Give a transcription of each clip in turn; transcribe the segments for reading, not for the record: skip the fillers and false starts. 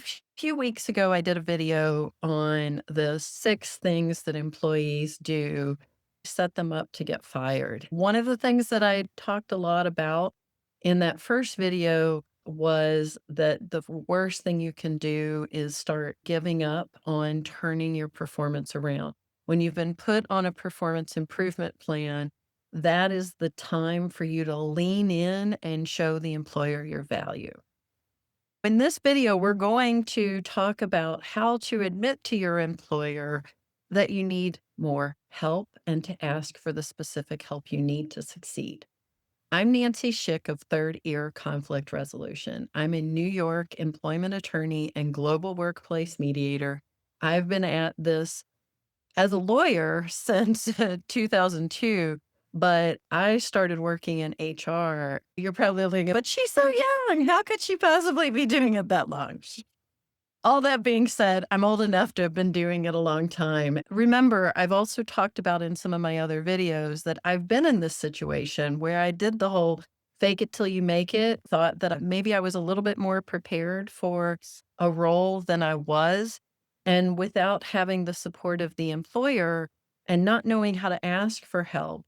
few weeks ago, I did a video on the 6 things that employees do to set them up to get fired. One of the things that I talked a lot about in that first video was that the worst thing you can do is start giving up on turning your performance around. When you've been put on a performance improvement plan, that is the time for you to lean in and show the employer your value. In this video, we're going to talk about how to admit to your employer that you need more help and to ask for the specific help you need to succeed. I'm Nancy Schick of Third Ear Conflict Resolution. I'm a New York employment attorney and global workplace mediator. I've been at this as a lawyer since 2002, but I started working in HR. You're probably thinking, but she's so young. How could she possibly be doing it that long? All that being said, I'm old enough to have been doing it a long time. Remember, I've also talked about in some of my other videos that I've been in this situation where I did the whole fake it till you make it, thought that maybe I was a little bit more prepared for a role than I was. And without having the support of the employer and not knowing how to ask for help,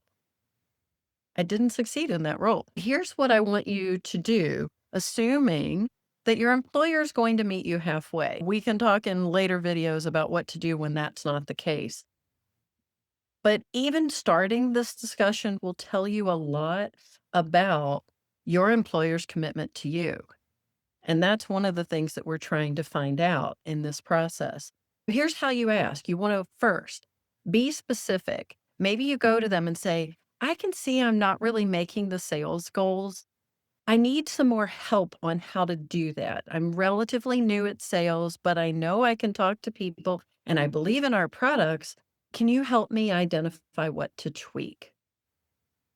I didn't succeed in that role. Here's what I want you to do, assuming that your employer is going to meet you halfway. We can talk in later videos about what to do when that's not the case. But even starting this discussion will tell you a lot about your employer's commitment to you. And that's one of the things that we're trying to find out in this process. Here's how you ask. You want to first be specific. Maybe you go to them and say, I can see I'm not really making the sales goals. I need some more help on how to do that. I'm relatively new at sales, but I know I can talk to people and I believe in our products. Can you help me identify what to tweak?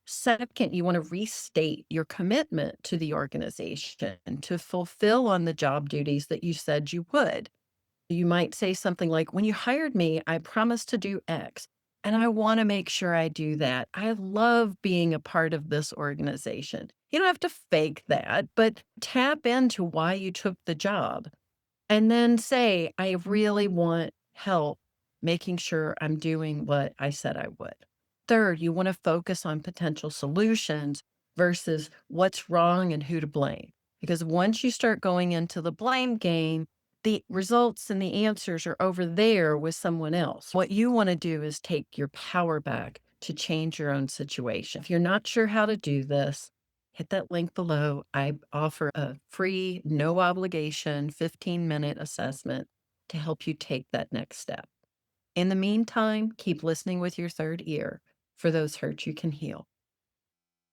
Second, you want to restate your commitment to the organization to fulfill on the job duties that you said you would. You might say something like, when you hired me, I promised to do X, and I want to make sure I do that. I love being a part of this organization. You don't have to fake that, but tap into why you took the job and then say, I really want help making sure I'm doing what I said I would. Third, you want to focus on potential solutions versus what's wrong and who to blame. Because once you start going into the blame game, the results and the answers are over there with someone else. What you want to do is take your power back to change your own situation. If you're not sure how to do this, hit that link below. I offer a free, no obligation 15-minute assessment to help you take that next step. In the meantime, keep listening with your third ear for those hurts you can heal.